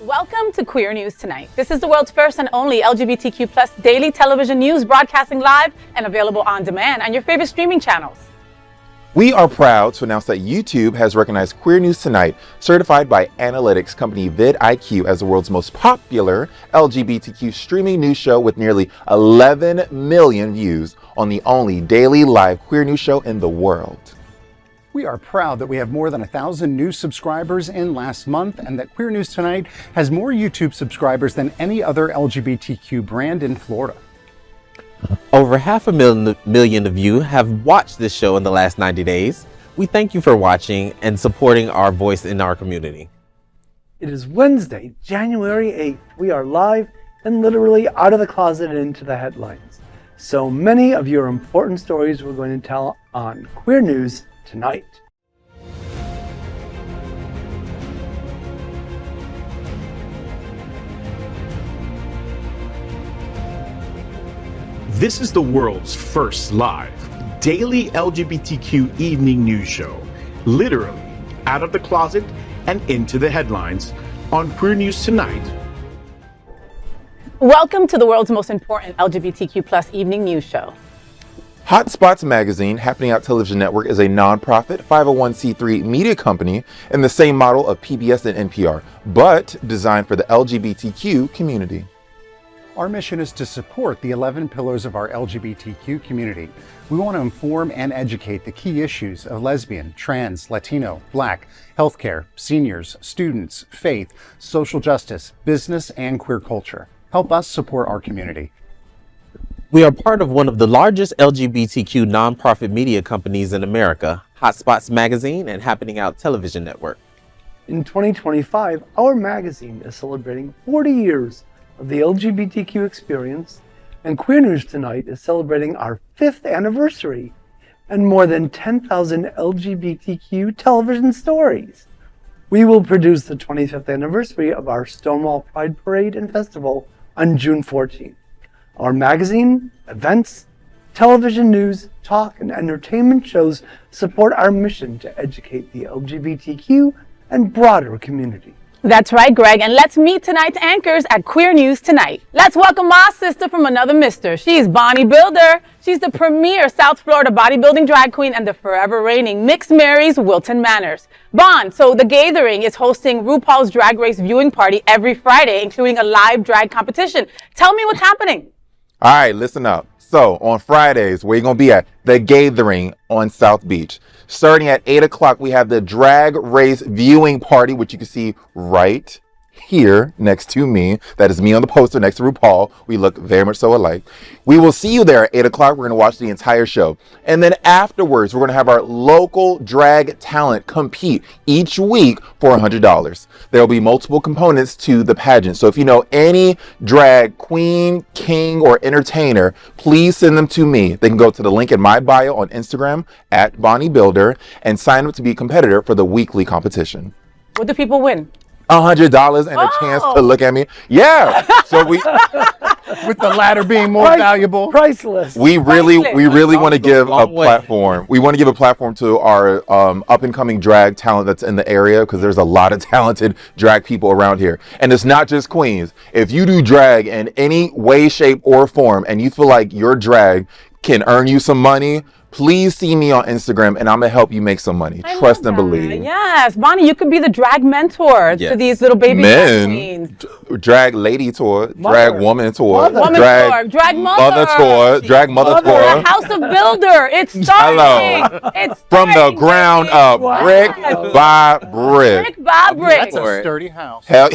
Welcome to Queer News Tonight. This is the world's first and only LGBTQ plus daily television news broadcasting live and available on demand on your favorite streaming channels. We are proud to announce that YouTube has recognized Queer News Tonight, certified by analytics company vidIQ, as the world's most popular LGBTQ streaming news show with nearly 11 million views on the only daily live queer news show in the world. We are proud that we have more than 1,000 new subscribers in last month and that Queer News Tonight has more YouTube subscribers than any other LGBTQ brand in Florida. Over 500,000 of you have watched this show in the last 90 days. We thank you for watching and supporting our voice in our community. It is Wednesday, January 8th. We are live and literally out of the closet and into the headlines. So many of your important stories we're going to tell on Queer News Tonight. This is the world's first live daily LGBTQ evening news show, literally out of the closet and into the headlines on Queer News Tonight. Welcome to the world's most important LGBTQ plus evening news show. Hotspots Magazine, Happening Out Television Network, is a nonprofit 501c3 media company in the same model of PBS and NPR, but designed for the LGBTQ community. Our mission is to support the 11 pillars of our LGBTQ community. We want to inform and educate the key issues of lesbian, trans, Latino, Black, healthcare, seniors, students, faith, social justice, business, and queer culture. Help us support our community. We are part of one of the largest LGBTQ nonprofit media companies in America, Hotspots Magazine and Happening Out Television Network. In 2025, our magazine is celebrating 40 years of the LGBTQ experience, and Queer News Tonight is celebrating our 5th anniversary and more than 10,000 LGBTQ television stories. We will produce the 25th anniversary of our Stonewall Pride Parade and Festival on June 14th. Our magazine, events, television news, talk, and entertainment shows support our mission to educate the LGBTQ and broader community. That's right, Greg, and let's meet tonight's anchors at Queer News Tonight. Let's welcome my sister from another mister. She's Bonnie Builder. She's the premier South Florida bodybuilding drag queen and the forever reigning Mixed Mary's Wilton Manors. Bon, so the Gaythering is hosting RuPaul's Drag Race viewing party every Friday, including a live drag competition. Tell me what's happening. All right, listen up. So on Fridays, where you going to be at? The Gaythering on South Beach. Starting at 8 o'clock, we have the Drag Race viewing party, which you can see right here next to me. That is me on the poster next to RuPaul. We look very much so alike. We will see you there at 8 o'clock. We're going to watch the entire show. And then afterwards, we're going to have our local drag talent compete each week for $100. There will be multiple components to the pageant. So if you know any drag queen, king, or entertainer, please send them to me. They can go to the link in my bio on Instagram at Bonnie Builder and sign up to be a competitor for the weekly competition. What do people win? $100 and a chance to look at me. Yeah. So we, With the latter being more valuable. Priceless. we really want to give a platform. We want to give a platform to our up and coming drag talent that's in the area, because there's a lot of talented drag people around here. And it's not just queens. If you do drag in any way, shape, or form, and you feel like your drag can earn you some money, please see me on Instagram and I'm going to help you make some money. Trust and believe. Yes, Bonnie, you could be the drag mentor to these little baby drag queens. Drag lady tour, drag woman tour, drag mother tour, drag mother tour. House of Builder. It's starting. It's From the ground up, brick by brick. Brick by brick. That's a sturdy house. Hell,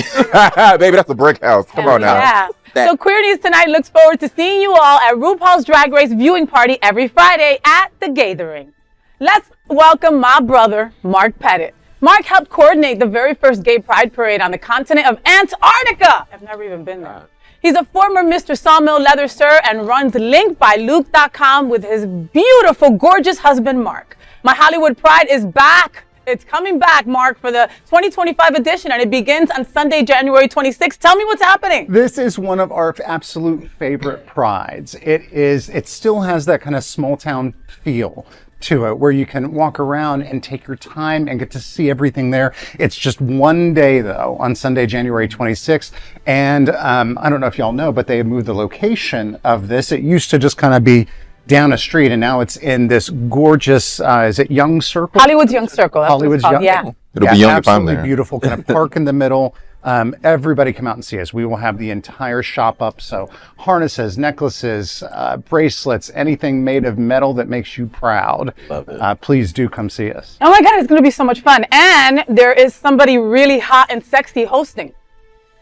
baby, that's a brick house. Come on now. Yeah. So Queer News Tonight looks forward to seeing you all at RuPaul's Drag Race viewing party every Friday at the Gaythering. Let's welcome my brother, Mark Pettitt. Mark helped coordinate the very first gay pride parade on the continent of Antarctica. I've never even been there. He's a former Mr. Sawmill Leather Sir and runs linkbyluke.com with his beautiful, gorgeous husband, Mark. My Hollywood Pride is back. It's coming back, Mark, for the 2025 edition, and it begins on Sunday, January 26th. Tell me what's happening. This is one of our absolute favorite prides. It still has that kind of small town feel. to it where you can walk around and take your time and get to see everything there. It's just one day though, on Sunday, January 26th. And I don't know if y'all know, but they have moved the location of this. It used to just kind of be down a street, and now it's in this gorgeous, is it Young Circle? Hollywood's Young Circle. That's Hollywood's what it's called. Young. Yeah. It'll be young if I'm absolutely there. beautiful. Kind of park in the middle. Everybody come out and see us. We will have the entire shop up. So harnesses, necklaces, bracelets, anything made of metal that makes you proud. Love it. Please do come see us. Oh my God, it's going to be so much fun. And there is somebody really hot and sexy hosting.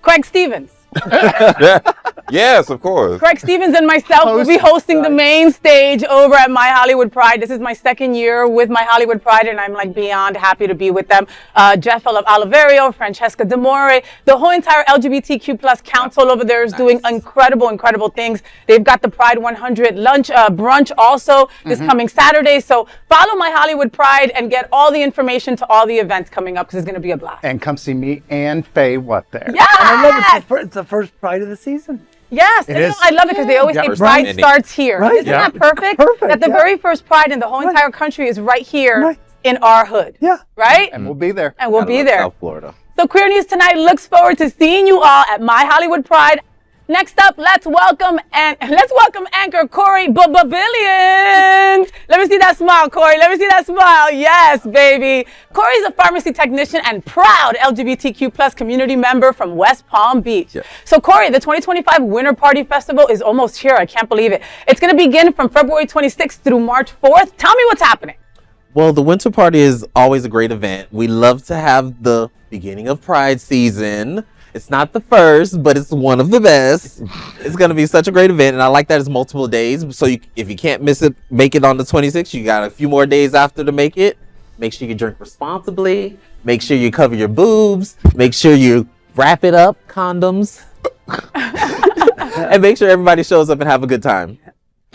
Craig Stevens. Yes, of course. Craig Stevens and myself will be hosting the main stage over at My Hollywood Pride. This is my second year with My Hollywood Pride, and I'm like beyond happy to be with them. Jeff Oliverio, Francesca D'Amore, the whole entire LGBTQ plus council over there is doing incredible things. They've got the Pride 100 lunch, brunch also this coming Saturday. So follow My Hollywood Pride and get all the information to all the events coming up because it's going to be a blast. And come see me and FayWhat there. Yeah. I love it's the first Pride of the season. Yes, It and is. I love it because they always Yeah. say First Pride time. starts here. Right. Isn't Yeah. that perfect? Perfect, That the yeah. very first Pride in the whole entire country is right here Right. in our hood. Yeah. Right? And we'll be there. And we'll Gotta be love there. South Florida. So Queer News Tonight looks forward to seeing you all at My Hollywood Pride. Next up, let's welcome anchor Corey Billions. Let me see that smile, Corey. Let me see that smile. Yes, baby. Corey's a pharmacy technician and proud LGBTQ plus community member from West Palm Beach. Yeah. So Corey, the 2025 Winter Party Festival is almost here. I can't believe it. It's going to begin from February 26th through March 4th. Tell me what's happening. Well, the Winter Party is always a great event. We love to have the beginning of Pride season. It's not the first, but it's one of the best. It's going to be such a great event, and I like that it's multiple days. So if you can't make it on the 26th, you got a few more days after to make it. Make sure you drink responsibly. Make sure you cover your boobs. Make sure you wrap it up, condoms. And make sure everybody shows up and have a good time.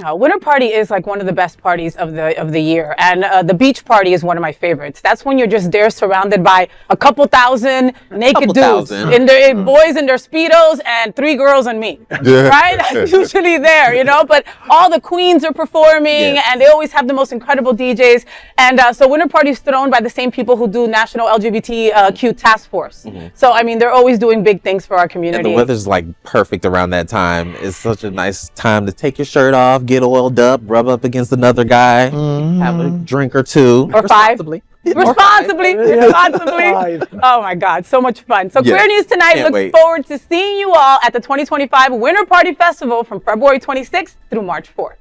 Winter Party is like one of the best parties of the year, and the beach party is one of my favorites. That's when you're just there surrounded by a couple thousand naked dudes, in their boys in their Speedos, and 3 girls and me, right? I'm usually there, you know, but all the queens are performing, and they always have the most incredible DJs, and so Winter Party is thrown by the same people who do National LGBTQ Task Force. So, I mean, they're always doing big things for our community. And the weather's like perfect around that time. It's such a nice time to take your shirt off, get oiled up, rub up against another guy, have a drink or 2. Or 5. Responsibly. Responsibly. Five. Oh my God, so much fun. So Queer News Tonight Can't looks wait. forward to seeing you all at the 2025 Winter Party Festival from February 26th through March 4th.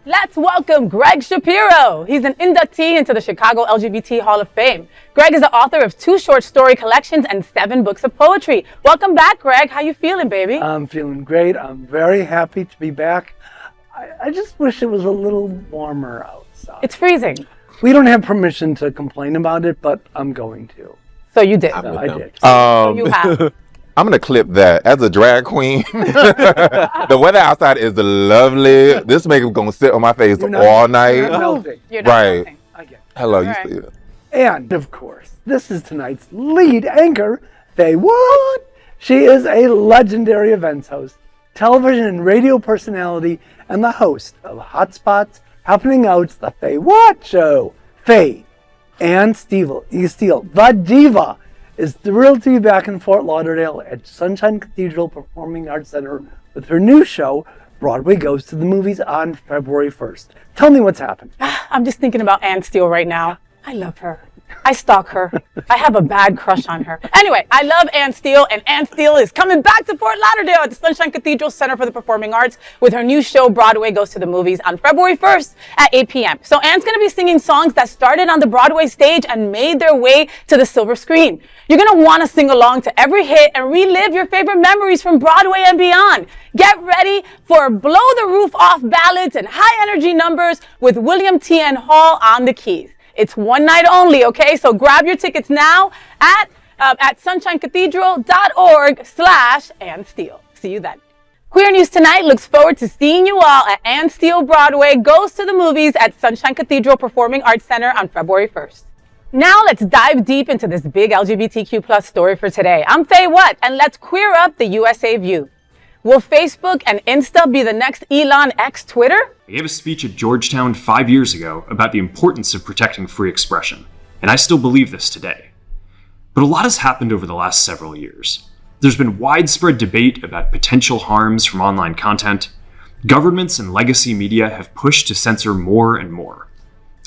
Let's welcome Gregg Shapiro. He's an inductee into the Chicago LGBT Hall of Fame. Gregg is the author of 2 short story collections and 7 books of poetry. Welcome back, Gregg. How you feeling, baby? I'm feeling great. I'm very happy to be back. I just wish it was a little warmer outside. It's freezing. We don't have permission to complain about it, but I'm going to. So you did. I did. So you have. I'm gonna clip that. As a drag queen, the weather outside is lovely. This makeup gonna sit on my face You're not- all You're night. not melting. You're not Right. melting. I get it. Hello, you All right. see it? And, of course, this is tonight's lead anchor, FayWhat. She is a legendary events host, television and radio personality, and the host of Hotspots, Happening Out's The FayWhat Show. Faye and Steele, the diva, is thrilled to be back in Fort Lauderdale at Sunshine Cathedral Performing Arts Center with her new show, Broadway Goes to the Movies, on February 1st. Tell me what's happened. I'm just thinking about Ann Steele right now. I love her. I stalk her. I have a bad crush on her. Anyway, I love Ann Steele, and Ann Steele is coming back to Fort Lauderdale at the Sunshine Cathedral Center for the Performing Arts with her new show, Broadway Goes to the Movies, on February 1st at 8 p.m. So Ann's going to be singing songs that started on the Broadway stage and made their way to the silver screen. You're going to want to sing along to every hit and relive your favorite memories from Broadway and beyond. Get ready for blow the roof off ballads and high energy numbers with William T. N. Hall on the keys. It's one night only, okay? So grab your tickets now at sunshinecathedral.org/Ann Steele. See you then. Queer News Tonight looks forward to seeing you all at Ann Steele Broadway Goes to the Movies at Sunshine Cathedral Performing Arts Center on February 1st. Now let's dive deep into this big LGBTQ plus story for today. I'm FayWhat, and let's queer up the USA view. Will Facebook and Insta be the next Elon X Twitter? I gave a speech at Georgetown 5 years ago about the importance of protecting free expression, and I still believe this today. But a lot has happened over the last several years. There's been widespread debate about potential harms from online content. Governments and legacy media have pushed to censor more and more.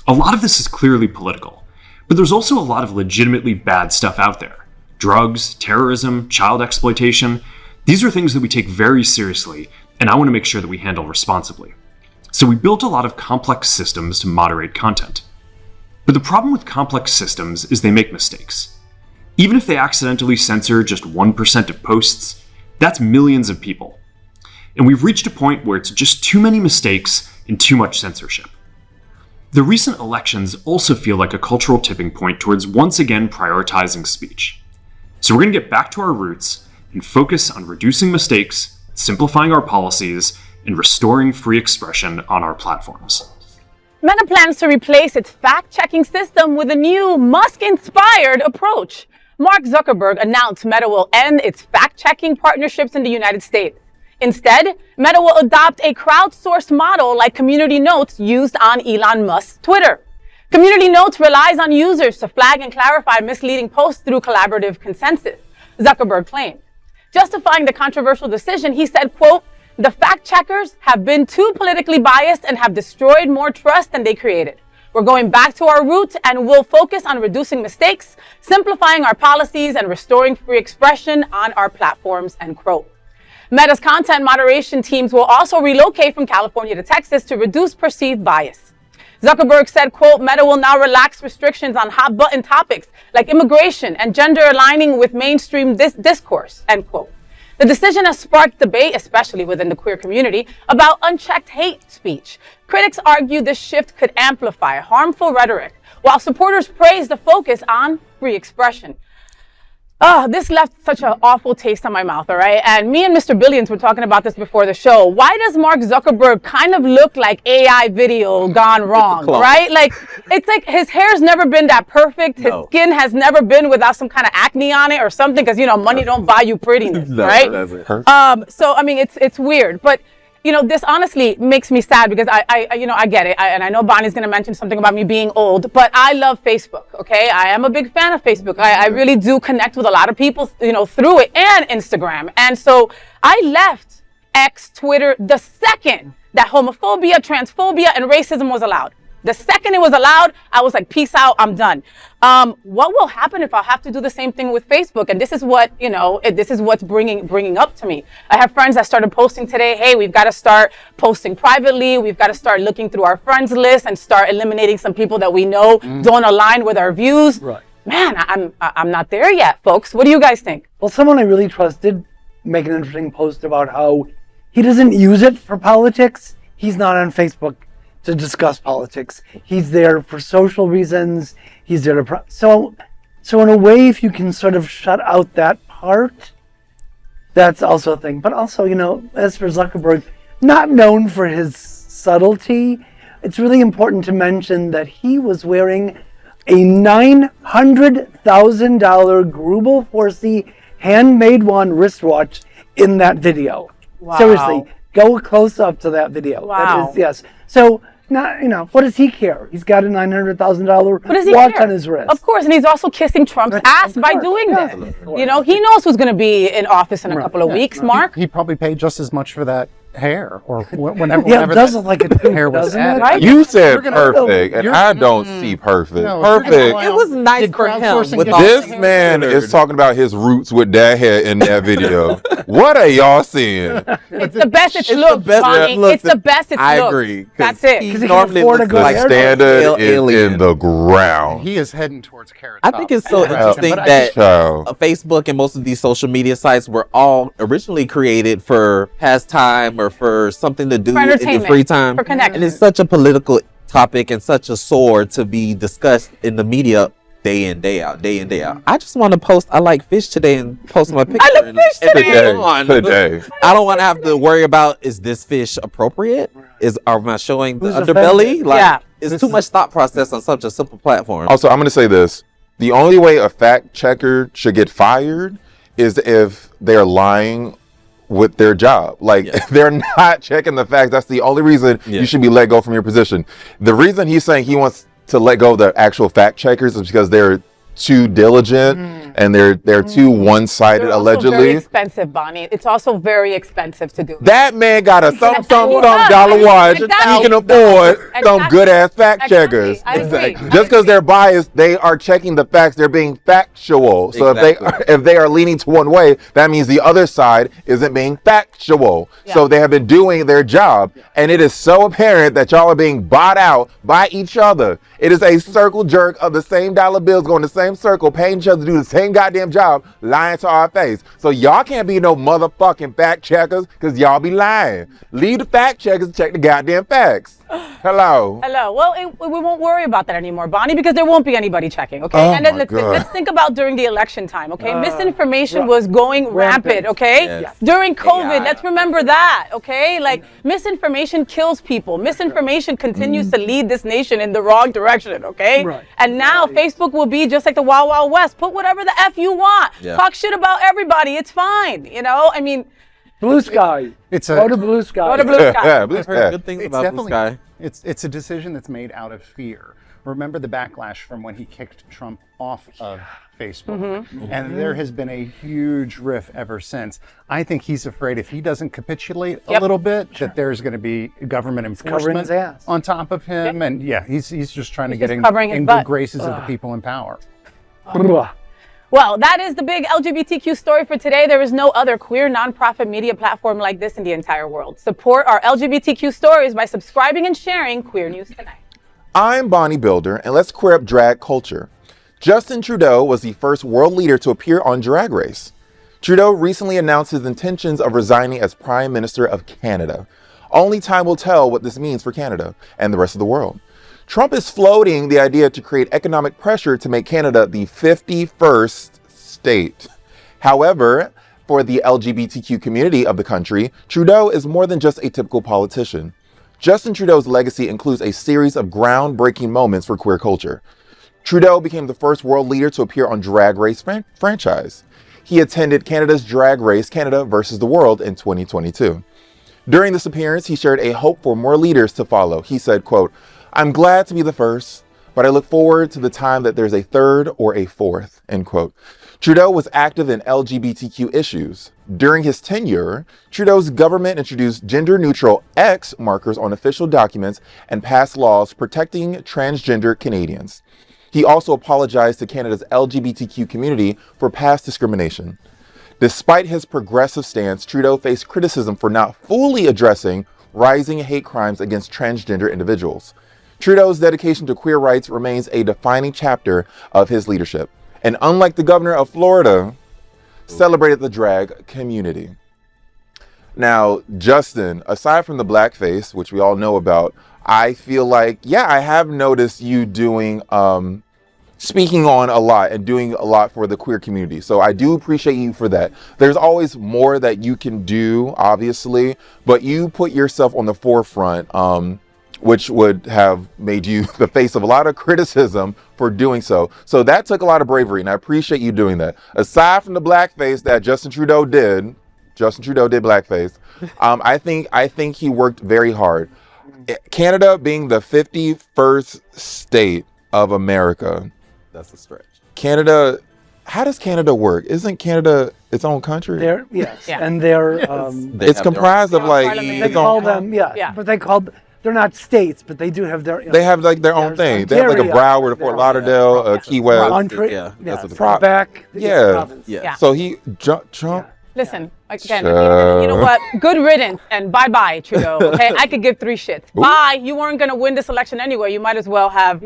A lot of this is clearly political, but there's also a lot of legitimately bad stuff out there. Drugs, terrorism, child exploitation. These are things that we take very seriously, and I want to make sure that we handle responsibly. So we built a lot of complex systems to moderate content. But the problem with complex systems is they make mistakes. Even if they accidentally censor just 1% of posts, that's millions of people. And we've reached a point where it's just too many mistakes and too much censorship. The recent elections also feel like a cultural tipping point towards once again prioritizing speech. So we're going to get back to our roots and focus on reducing mistakes, simplifying our policies, and restoring free expression on our platforms. Meta plans to replace its fact-checking system with a new Musk-inspired approach. Mark Zuckerberg announced Meta will end its fact-checking partnerships in the United States. Instead, Meta will adopt a crowdsourced model like Community Notes used on Elon Musk's Twitter. Community Notes relies on users to flag and clarify misleading posts through collaborative consensus, Zuckerberg claimed. Justifying the controversial decision, he said, quote, "The fact-checkers have been too politically biased and have destroyed more trust than they created. We're going back to our roots and we'll focus on reducing mistakes, simplifying our policies, and restoring free expression on our platforms," end quote. Meta's content moderation teams will also relocate from California to Texas to reduce perceived bias. Zuckerberg said, quote, "Meta will now relax restrictions on hot button topics like immigration and gender aligning with mainstream discourse," end quote. The decision has sparked debate, especially within the queer community, about unchecked hate speech. Critics argue this shift could amplify harmful rhetoric, while supporters praise the focus on free expression. This left such an awful taste in my mouth, all right? And me and Mr. Billions were talking about this before the show. Why does Mark Zuckerberg kind of look like AI video gone wrong, right? Like, it's like his hair's never been that perfect. His skin has never been without some kind of acne on it or something, because, you know, money don't buy you prettiness, right? So, I mean, it's weird. But, you know, this honestly makes me sad because I get it. And I know Bonnie's going to mention something about me being old, but I love Facebook. Okay. I am a big fan of Facebook. I really do connect with a lot of people, you know, through it, and Instagram. And so I left X, Twitter, the second that homophobia, transphobia, and racism was allowed. The second it was allowed, I was like, peace out, I'm done. What will happen if I have to do the same thing with Facebook? And this is what, you know, this is what's bringing up to me. I have friends that started posting today, hey, we've got to start posting privately. We've got to start looking through our friends list and start eliminating some people that we know don't align with our views. Right. Man, I'm not there yet, folks. What do you guys think? Well, someone I really trust did make an interesting post about how he doesn't use it for politics. He's not on Facebook to discuss politics. He's there for social reasons. He's there to so in a way, if you can sort of shut out that part, that's also a thing. But also, you know, as for Zuckerberg, not known for his subtlety, it's really important to mention that he was wearing a $900,000 Grubel 4C handmade one wristwatch in that video. Wow. Seriously, go close up to that video. Wow. That is, yes. So, not, you know, what does he care? He's got a $900,000 watch on his wrist. Of course, and he's also kissing Trump's ass by doing this. You know, he knows who's going to be in office in a couple of weeks. Mark? He probably paid just as much for that hair, or whenever. Yeah, it does look like it too, hair was doesn't it? Right? You said perfect, and I don't see perfect. Perfect. It was nice for him. With all This the man is talking about his roots with that hair in that video. What are y'all seeing? It's the best it's It's the looked, best Bonnie. it's looked. It's the best it's I looked. agree. That's it. He he can normally afford a looks good like The hair. standard is alien. in the ground. He is heading towards Carrot I Top. think it's so Yeah. interesting But I that Child. Facebook and most of these social media sites were all originally created for pastime or for something to do in your entertainment, free time. for connection. And it's such a political topic and such a sword to be discussed in the media day in, day out, day in, day out. I just want to post I like fish today and post my picture. I like fish today. Today. I don't want to have to worry about, is this fish appropriate? Am I showing the Who's underbelly? offended? Like, Yeah. it's too much thought process on such a simple platform. Also, I'm going to say this. The only way a fact checker should get fired is if they're lying with their job. Like they're not checking the facts. That's the only reason you should be let go from your position. The reason he's saying he wants to let go of the actual fact checkers is because they're too diligent and they're too one-sided. They're allegedly also very expensive, Bonnie. It's also very expensive to do. That man got a some dollar watch. He can afford some good ass fact checkers. I agree. Just because they're biased, they are checking the facts. They're being factual. So if they are leaning to one way, that means the other side isn't being factual. So they have been doing their job, and it is so apparent that y'all are being bought out by each other. It is a circle jerk of the same dollar bills going the same circle, paying each other to do the same goddamn job, lying to our face. So y'all can't be no motherfucking fact checkers because y'all be lying. Leave the fact checkers and check the goddamn facts. Hello. Well, we won't worry about that anymore, Bonnie, because there won't be anybody checking, okay? Oh And then my God. let's think about during the election time, okay? Misinformation was going rampant, okay? Yes. During COVID, let's remember that, okay? Like, misinformation kills people. Misinformation continues to lead this nation in the wrong direction, okay? Right. And now Facebook will be just like the Wild Wild West. Put whatever the F you want. Talk shit about everybody. It's fine, you know? I mean, Blue Sky. Go to Blue Sky. go to Blue Sky. Yeah, Blue I've heard Sky. good things It's about Blue definitely Sky. it's a decision that's made out of fear. Remember the backlash from when he kicked Trump off of Facebook, and there has been a huge rift ever since. I think he's afraid if he doesn't capitulate a little bit, that there's going to be government covering enforcement his ass. on top of him, and he's just trying to get just in covering his good butt. graces of the people in power. Well, that is the big LGBTQ story for today. There is no other queer nonprofit media platform like this in the entire world. Support our LGBTQ stories by subscribing and sharing Queer News Tonight. I'm Bonnie Builder, and let's queer up drag culture. Justin Trudeau was the first world leader to appear on Drag Race. Trudeau recently announced his intentions of resigning as Prime Minister of Canada. Only time will tell what this means for Canada and the rest of the world. Trump is floating the idea to create economic pressure to make Canada the 51st state. However, for the LGBTQ community of the country, Trudeau is more than just a typical politician. Justin Trudeau's legacy includes a series of groundbreaking moments for queer culture. Trudeau became the first world leader to appear on Drag Race franchise. He attended Canada's Drag Race Canada versus the World in 2022. During this appearance, he shared a hope for more leaders to follow. He said, quote, "I'm glad to be the first, but I look forward to the time that there's a third or a fourth," end quote. Trudeau was active in LGBTQ issues. During his tenure, Trudeau's government introduced gender-neutral X markers on official documents and passed laws protecting transgender Canadians. He also apologized to Canada's LGBTQ community for past discrimination. Despite his progressive stance, Trudeau faced criticism for not fully addressing rising hate crimes against transgender individuals. Trudeau's dedication to queer rights remains a defining chapter of his leadership. And unlike the governor of Florida, celebrated the drag community. Now, Justin, aside from the blackface, which we all know about, I feel like, I have noticed you doing, speaking on a lot and doing a lot for the queer community. So I do appreciate you for that. There's always more that you can do, obviously, but you put yourself on the forefront, which would have made you the face of a lot of criticism for doing so. So that took a lot of bravery, and I appreciate you doing that. Aside from the blackface that Justin Trudeau did blackface. I think he worked very hard. Canada being the 51st state of America. That's a stretch. Canada, how does Canada work? Isn't Canada its own country? They're and they're It's comprised of like they its call own. them but they're not states, but they do have their. They have like their own thing. They have like a Broward, a Fort Lauderdale, a Key West. That's what the Quebec. Yeah. So he Trump. Listen, again, you know what? Good riddance and bye-bye, Trudeau. Okay, I could give 3 shits. Bye. You weren't going to win this election anyway. You might as well have,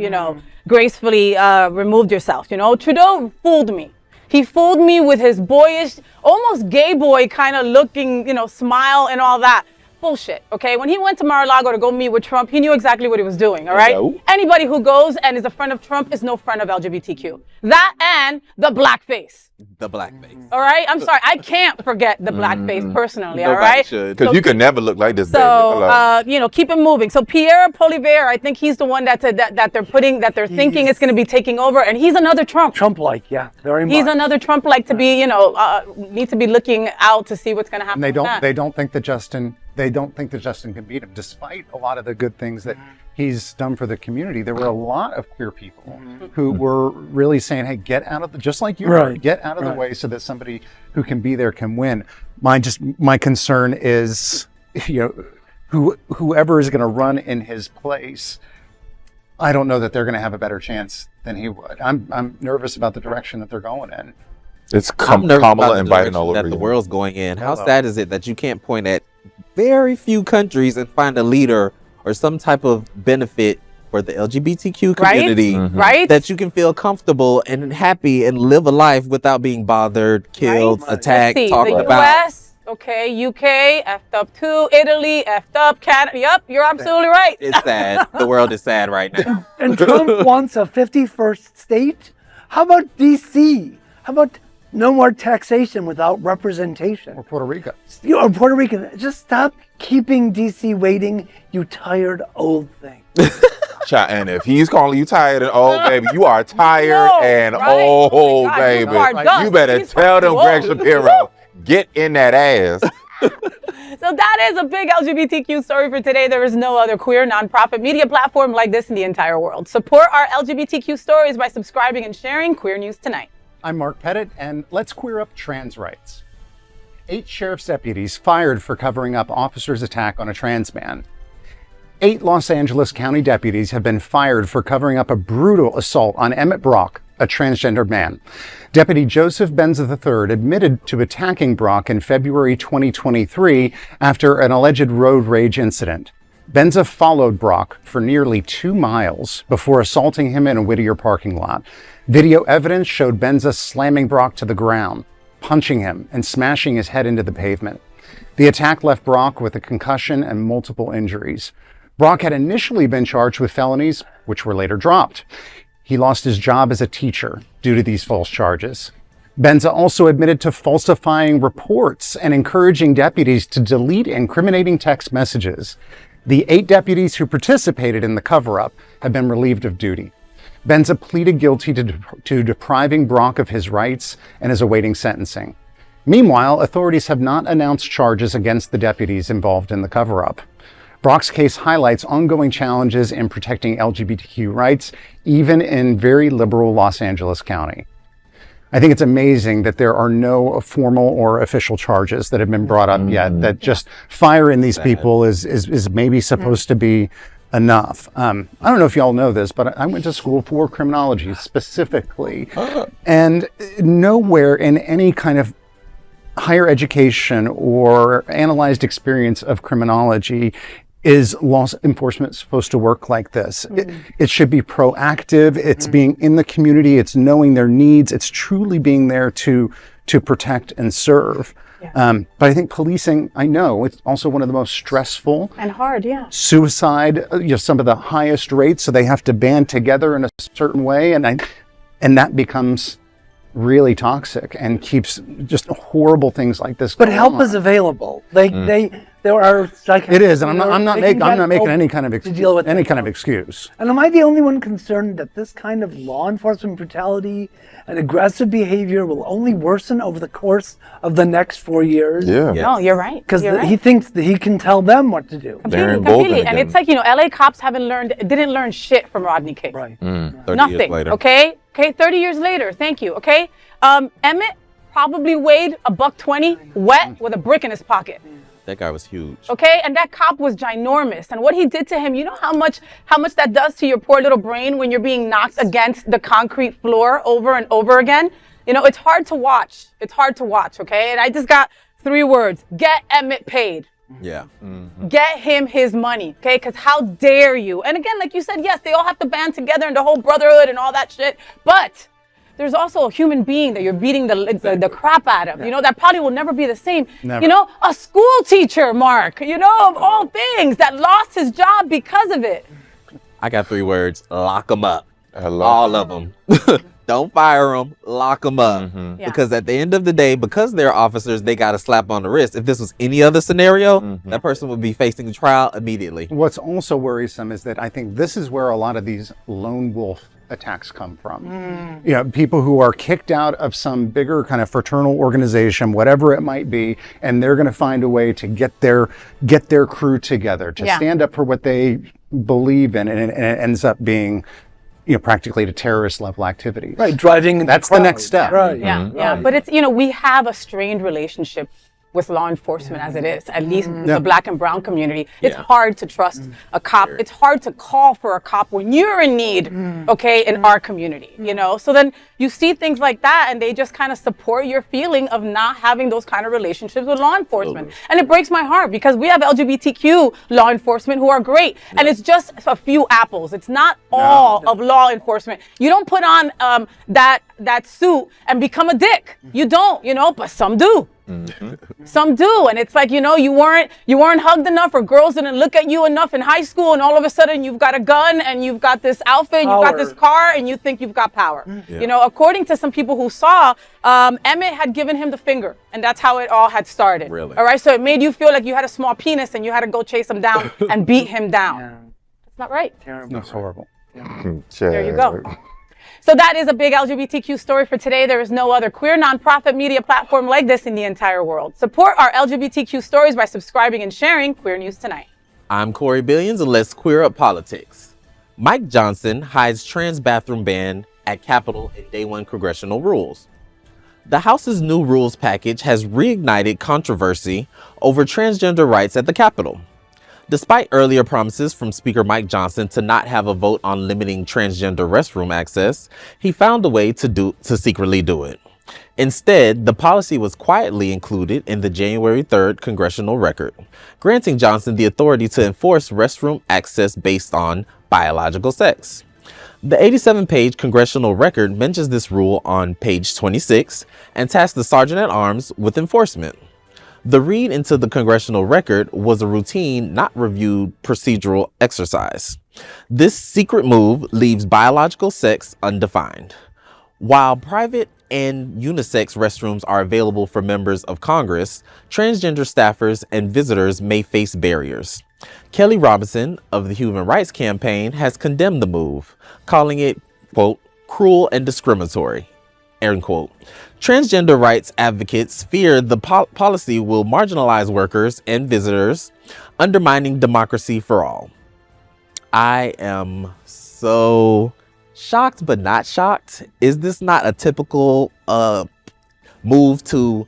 gracefully removed yourself. Trudeau fooled me. He fooled me with his boyish, almost gay boy kind of looking, smile and all that. Bullshit, okay? When he went to Mar-a-Lago to go meet with Trump, he knew exactly what he was doing, all right? No. Anybody who goes and is a friend of Trump is no friend of LGBTQ. That and the blackface, The blackface. all right? I'm sorry, I can't forget the blackface personally, all Nobody right? should. Because you could never look like this, baby. So, Hello. you know, keep it moving. So Pierre Poilievre, I think he's the one that they're thinking is going to be taking over, and he's another Trump. Trump-like, yeah, very much. He's another Trump-like to be, you know, need to be looking out to see what's going to happen. And they don't think that Justin can beat him, despite a lot of the good things that he's done for the community. There were a lot of queer people who were really saying, "Hey, get out of the just like you are, get out of the way so that somebody who can be there can win." My concern is, you know, whoever is going to run in his place, I don't know that they're going to have a better chance than he would. I'm nervous about the direction that they're going in. It's I'm nervous Kamala about and the Biden direction all over that the you. world's going in. How Hello. sad is it that you can't point at very few countries and find a leader or some type of benefit for the LGBTQ Right? community Right? that you can feel comfortable and happy and live a life without being bothered, killed, Right. attacked, Let's see, talked the about. US, okay, UK, effed up too, Italy, effed up, Canada. Yep, you're absolutely right. It's sad. The world is sad right now. And Trump wants a 51st state? How about D.C.? How about no more taxation without representation? Or Puerto Rico. You know, Puerto Rican, just stop keeping D.C. waiting, you tired old thing. And if he's calling you tired and old, baby, you are tired No, and right? old, Oh my God, you baby. are done. You better He's tell them, fucking Gregg old. Shapiro, get in that ass. So that is a big LGBTQ story for today. There is no other queer nonprofit media platform like this in the entire world. Support our LGBTQ stories by subscribing and sharing Queer News Tonight. I'm Mark Pettitt, and let's queer up trans rights. 8 sheriff's deputies fired for covering up officer's attack on a trans man. 8 Los Angeles County deputies have been fired for covering up a brutal assault on Emmett Brock, a transgender man. Deputy Joseph Benza III admitted to attacking Brock in February 2023 after an alleged road rage incident. Benza followed Brock for nearly 2 miles before assaulting him in a Whittier parking lot. Video evidence showed Benza slamming Brock to the ground, punching him, and smashing his head into the pavement. The attack left Brock with a concussion and multiple injuries. Brock had initially been charged with felonies, which were later dropped. He lost his job as a teacher due to these false charges. Benza also admitted to falsifying reports and encouraging deputies to delete incriminating text messages. The 8 deputies who participated in the cover-up have been relieved of duty. Benza pleaded guilty to depriving Brock of his rights and is awaiting sentencing. Meanwhile, authorities have not announced charges against the deputies involved in the cover-up. Brock's case highlights ongoing challenges in protecting LGBTQ rights, even in very liberal Los Angeles County. I think it's amazing that there are no formal or official charges that have been brought up yet, that just firing these people is maybe supposed to be enough. I don't know if y'all know this, but I went to school for criminology specifically, and nowhere in any kind of higher education or analyzed experience of criminology is law enforcement supposed to work like this. It should be proactive. It's being in the community. It's knowing their needs. It's truly being there to protect and serve. But I think policing, I know, it's also one of the most stressful. And hard, yeah. Suicide, some of the highest rates, so they have to band together in a certain way. And that becomes really toxic and keeps just horrible things like this But going help on. is available. There are psychiatrists. It is, and I'm not making any kind of to deal with any it. kind of excuse. And am I the only one concerned that this kind of law enforcement brutality and aggressive behavior will only worsen over the course of the next 4 years? Yeah. No, you're right. Because You're right. he thinks that he can tell them what to do. They're Completely. emboldened And again. it's like, LA cops didn't learn shit from Rodney King. Right. 30 Nothing. years later. Okay, 30 years later. Thank you. Okay. Emmett probably weighed $120 wet with a brick in his pocket. That guy was huge. Okay, and that cop was ginormous. And what he did to him, you know how much that does to your poor little brain when you're being knocked against the concrete floor over and over again? It's hard to watch. It's hard to watch, okay? And I just got 3 words. Get Emmett paid. Yeah. Get him his money, okay? Because how dare you? And again, like you said, yes, they all have to band together and the whole brotherhood and all that shit. But there's also a human being that you're beating the crap out of. You know, that probably will never be the same. Never. You know, a school teacher, Mark, you know, of all things, that lost his job because of it. I got 3 words. Lock them up. Hello. All of them. Don't fire them. Lock them up. Yeah. Because at the end of the day, because they're officers, they got a slap on the wrist. If this was any other scenario, that person would be facing trial immediately. What's also worrisome is that I think this is where a lot of these lone wolf attacks come from. You know, people who are kicked out of some bigger kind of fraternal organization, whatever it might be, and they're going to find a way to get their crew together to stand up for what they believe in, and it ends up being, you know, practically to terrorist level activities. Right, driving. That's the next step. Right. Yeah, yeah. But it's, you know, we have a strained relationship with law enforcement as it is, at least with the Black and brown community. It's hard to trust a cop. It's hard to call for a cop when you're in need, okay, in our community, you know? So then you see things like that and they just kind of support your feeling of not having those kind of relationships with law enforcement. And it breaks my heart because we have LGBTQ law enforcement who are great. And it's just a few apples. It's not all of law enforcement. You don't put on that suit and become a dick. You don't, you know, but some do. Some do, and it's like, you know, you weren't hugged enough, or girls didn't look at you enough in high school, and all of a sudden you've got a gun and you've got this outfit, and you've got this car, and you think you've got power. You know, according to some people who saw, Emmett had given him the finger, and that's how it all had started. Really? All right, so it made you feel like you had a small penis and you had to go chase him down and beat him down. That's not right. Terrible. That's horrible. There you go. So that is a big LGBTQ story for today. There is no other queer nonprofit media platform like this in the entire world. Support our LGBTQ stories by subscribing and sharing Queer News Tonight. I'm Corey Billions, and let's queer up politics. Mike Johnson hides trans bathroom ban at Capitol in Day 1 Congressional rules. The House's new rules package has reignited controversy over transgender rights at the Capitol. Despite earlier promises from Speaker Mike Johnson to not have a vote on limiting transgender restroom access, he found a way to secretly do it. Instead, the policy was quietly included in the January 3rd Congressional Record, granting Johnson the authority to enforce restroom access based on biological sex. The 87-page Congressional Record mentions this rule on page 26 and tasks the Sergeant-at-Arms with enforcement. The read into the Congressional Record was a routine, not reviewed procedural exercise. This secret move leaves biological sex undefined. While private and unisex restrooms are available for members of Congress, transgender staffers and visitors may face barriers. Kelly Robinson of the Human Rights Campaign has condemned the move, calling it, quote, cruel and discriminatory, end quote. Transgender rights advocates fear the policy will marginalize workers and visitors, undermining democracy for all. I am so shocked, but not shocked. Is this not a typical move to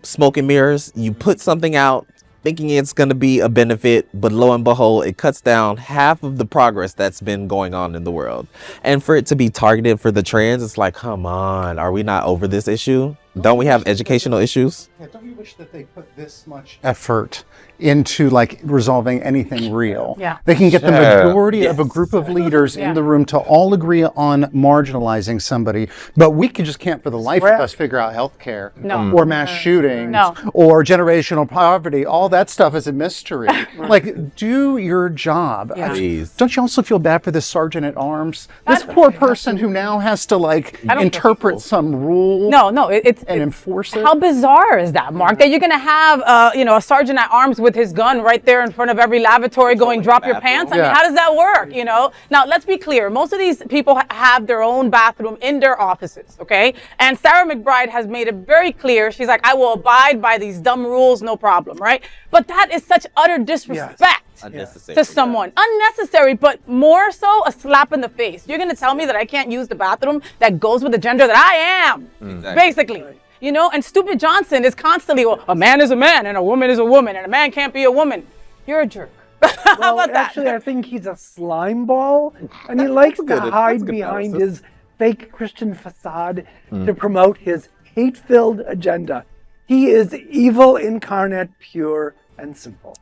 smoke and mirrors? You put something out thinking it's going to be a benefit, but lo and behold, it cuts down half of the progress that's been going on in the world. And for it to be targeted for the trans, it's like, come on, are we not over this issue? Don't we have educational issues? Yeah, don't you wish that they put this much effort into like resolving anything real? Yeah. They can get the majority of a group of leaders in the room to all agree on marginalizing somebody, but we just can't for the life of us figure out healthcare or mass shootings or generational poverty. All that stuff is a mystery. Like, do your job. Please. Don't you also feel bad for this Sergeant-at-Arms? This poor person who now has to like interpret some rule. No, it's enforce it. How bizarre is that, Mark? That you're going to have, you know, a sergeant at arms with his gun right there in front of every lavatory going, drop your pants? I mean, how does that work, you know? Now, let's be clear. Most of these people have their own bathroom in their offices, okay? And Sarah McBride has made it very clear. She's like, I will abide by these dumb rules, no problem, right? But that is such utter disrespect. Unnecessary. To someone. Unnecessary, but more so a slap in the face. You're going to tell me that I can't use the bathroom that goes with the gender that I am, basically. You know, and stupid Johnson is constantly, well, a man is a man and a woman is a woman and a man can't be a woman. You're a jerk. How about that? Actually, I think he's a slime ball, and he likes to hide behind his fake Christian facade to promote his hate-filled agenda. He is evil incarnate, pure and simple.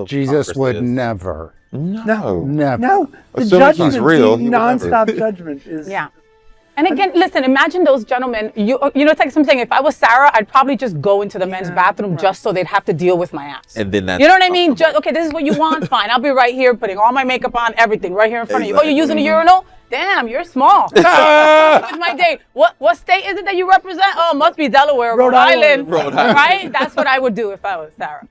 Jesus would never. No. Never. No. The Assuming judgment, he's real, the he would never. nonstop judgment is. Yeah. And again, listen, imagine those gentlemen. You know, it's like something. If I was Sarah, I'd probably just go into the men's bathroom just so they'd have to deal with my ass. And then that's you know what I mean? Just, okay, this is what you want. Fine, I'll be right here, putting all my makeup on, everything right here in front of you. Oh, you're using a urinal? Damn, you're small. With my date. What state is it that you represent? Oh, it must be Delaware, Rhode Island. Right? That's what I would do if I was Sarah.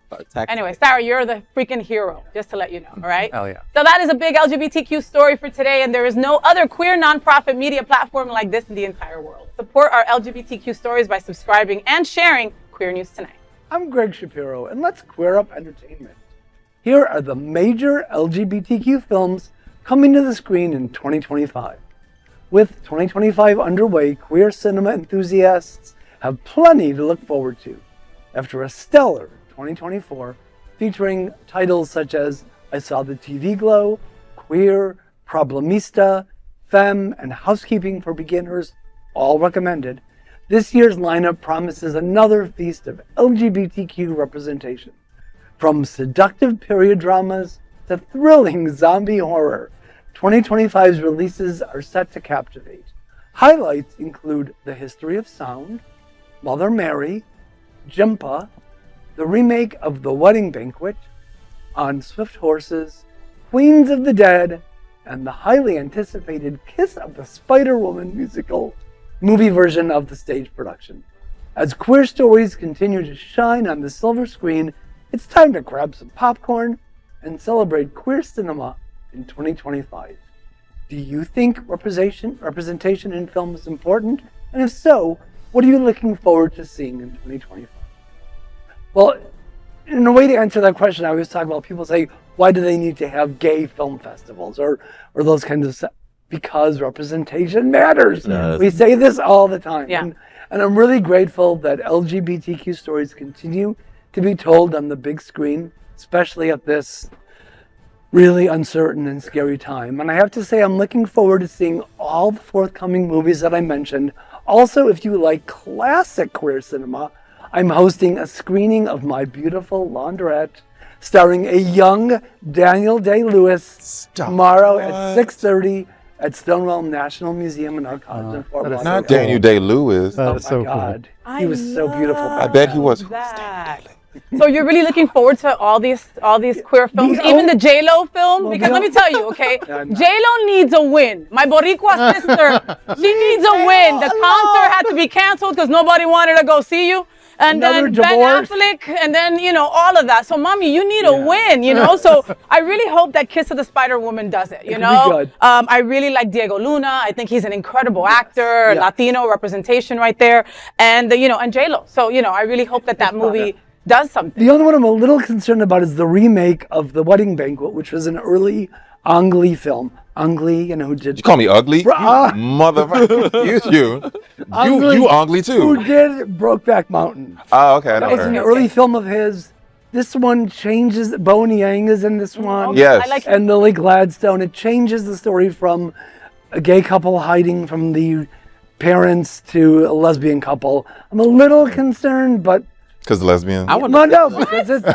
Anyway, Sarah, you're the freaking hero, just to let you know, all right? Hell yeah. So that is a big LGBTQ story for today, and there is no other queer nonprofit media platform like this in the entire world. Support our LGBTQ stories by subscribing and sharing Queer News Tonight. I'm Gregg Shapiro, and let's queer up entertainment. Here are the major LGBTQ films coming to the screen in 2025. With 2025 underway, queer cinema enthusiasts have plenty to look forward to. After a stellar 2024 featuring titles such as I Saw the TV Glow, Queer, Problemista, Femme, and Housekeeping for Beginners, all recommended, this year's lineup promises another feast of LGBTQ representation. From seductive period dramas to thrilling zombie horror, 2025's releases are set to captivate. Highlights include The History of Sound, Mother Mary, Jimpa, the remake of The Wedding Banquet, On Swift Horses, Queens of the Dead, and the highly anticipated Kiss of the Spider-Woman musical movie version of the stage production. As queer stories continue to shine on the silver screen, it's time to grab some popcorn and celebrate queer cinema in 2025. Do you think representation in film is important? And if so, what are you looking forward to seeing in 2025? Well, in a way to answer that question, I always talk about people say, why do they need to have gay film festivals or those kinds of stuff? Because representation matters. We say this all the time. Yeah. And I'm really grateful that LGBTQ stories continue to be told on the big screen, especially at this really uncertain and scary time. And I have to say, I'm looking forward to seeing all the forthcoming movies that I mentioned. Also, if you like classic queer cinema, I'm hosting a screening of My Beautiful Laundrette, starring a young Daniel Day-Lewis tomorrow at 6:30 at Stonewall National Museum in our college in Fort Lauderdale. Not Daniel Day-Lewis. Oh my God. He was so beautiful. I bet he was. So you're really looking forward to all these queer films, even the J-Lo film? Because let me tell you, okay, J-Lo needs a win. My Boricua sister, she needs a win. The concert had to be canceled because nobody wanted to go see you. And Another then divorce. Ben Affleck, and then, you know, all of that. So, Mommy, you need a win, you know? So I really hope that Kiss of the Spider-Woman does it, you know? Good. I really like Diego Luna. I think he's an incredible actor, Latino representation right there. And, you know, and J-Lo. So, you know, I really hope that movie does something. The only one I'm a little concerned about is the remake of The Wedding Banquet, which was an early Ang Lee film. Ang Lee, you know, who did... You call me ugly? Motherfucker. You ugly too. Who did Brokeback Mountain. Oh, okay. I That know was an her. early film of his. This one changes... Boney Yang is in this one. Yes. I like And Lily Gladstone. It changes the story from a gay couple hiding from the parents to a lesbian couple. I'm a little concerned, but... Because lesbian. No, because it's...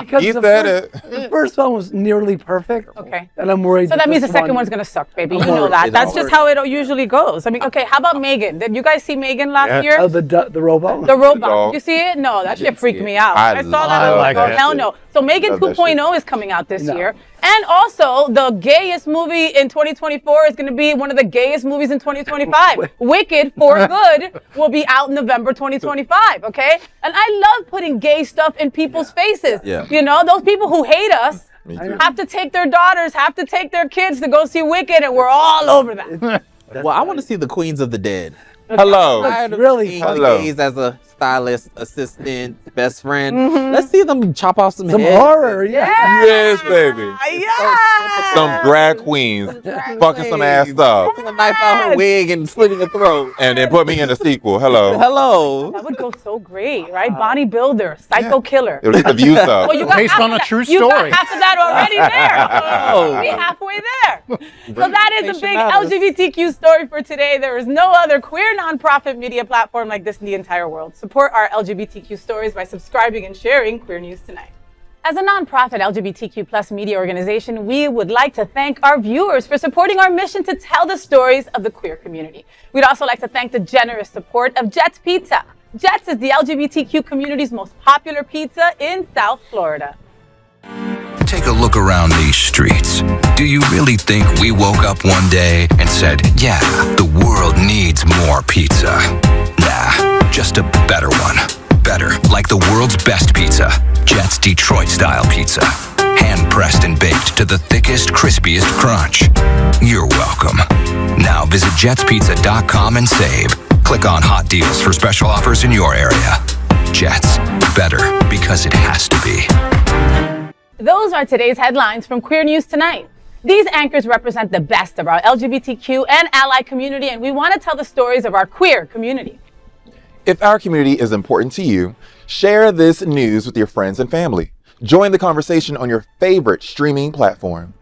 Because You said it. The first one was nearly perfect. Okay. And I'm worried So that means the this second one- one's going to suck, baby. You I'm know worried. that. It's That's all just worried. how it usually goes. I mean, okay, how about Megan? Did you guys see Megan last year? Oh, the robot? The robot. dog. You see it? No, that shit freaked me out. I I saw that. love I was like, oh, that hell shit. no. So Megan Love that 2.0 is coming out this No. year. And also, the gayest movie in 2024 is going to be one of the gayest movies in 2025. Wicked for Good will be out in November 2025, okay? And I love putting gay stuff in people's faces. Yeah. You know, those people who hate us Me too. have to take their daughters, have to take their kids to go see Wicked, and we're all over that. Well, I want to see the Queens of the Dead. Hello. Tired of really seeing fun. the Hello. gays as a stylist, assistant, best friend. Let's see them chop off some Some heads. horror, yeah. Yes, baby. Yeah. Some drag queens fucking some ass up. Pulling a knife out her wig and slitting her throat. And then put me in the sequel. Hello. Hello. That would go so great, right? Bodybuilder, psycho killer. It'll get the views up. Well, you got Based half on of a that- true You story. got half of that already there. Oh. We halfway there. So that is the big matters. LGBTQ story for today. There is no other queer nonprofit media platform like this in the entire world. Support our LGBTQ stories by subscribing and sharing Queer News Tonight. As a nonprofit LGBTQ plus media organization, we would like to thank our viewers for supporting our mission to tell the stories of the queer community. We'd also like to thank the generous support of Jets Pizza. Jets is the LGBTQ community's most popular pizza in South Florida. Take a look around these streets. Do you really think we woke up one day and said, yeah, the world needs more pizza? Nah, just a better one. Better, like the world's best pizza, Jet's Detroit-style pizza. Hand-pressed and baked to the thickest, crispiest crunch. You're welcome. Now visit jetspizza.com and save. Click on hot deals for special offers in your area. Jets, better because it has to be. Those are today's headlines from Queer News Tonight. These anchors represent the best of our LGBTQ and ally community, and we want to tell the stories of our queer community. If our community is important to you, share this news with your friends and family. Join the conversation on your favorite streaming platform.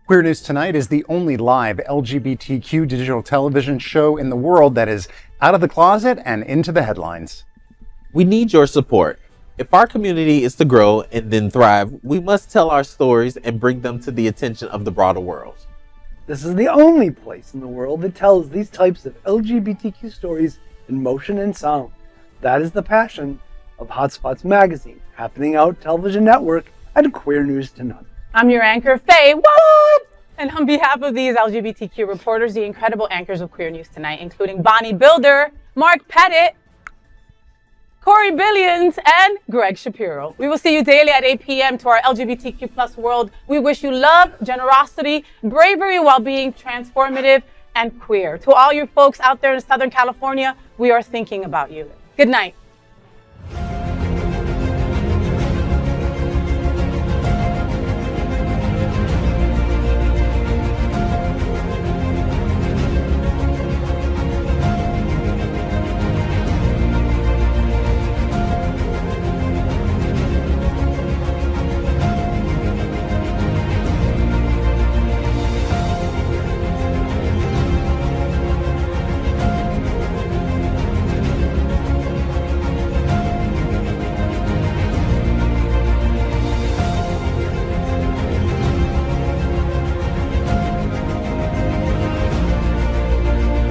Queer News Tonight is the only live LGBTQ digital television show in the world that is out of the closet and into the headlines. We need your support. If our community is to grow and then thrive, we must tell our stories and bring them to the attention of the broader world. This is the only place in the world that tells these types of LGBTQ stories in motion and sound. That is the passion of Hotspots Magazine, happening out television network at Queer News Tonight. I'm your anchor, FayWhat! And on behalf of these LGBTQ reporters, the incredible anchors of Queer News Tonight, including Bonnie Builder, Mark Pettitt, Corey Billions, and Gregg Shapiro. We will see you daily at 8 p.m. to our LGBTQ plus world. We wish you love, generosity, bravery while being transformative and queer. To all you folks out there in Southern California, we are thinking about you. Good night.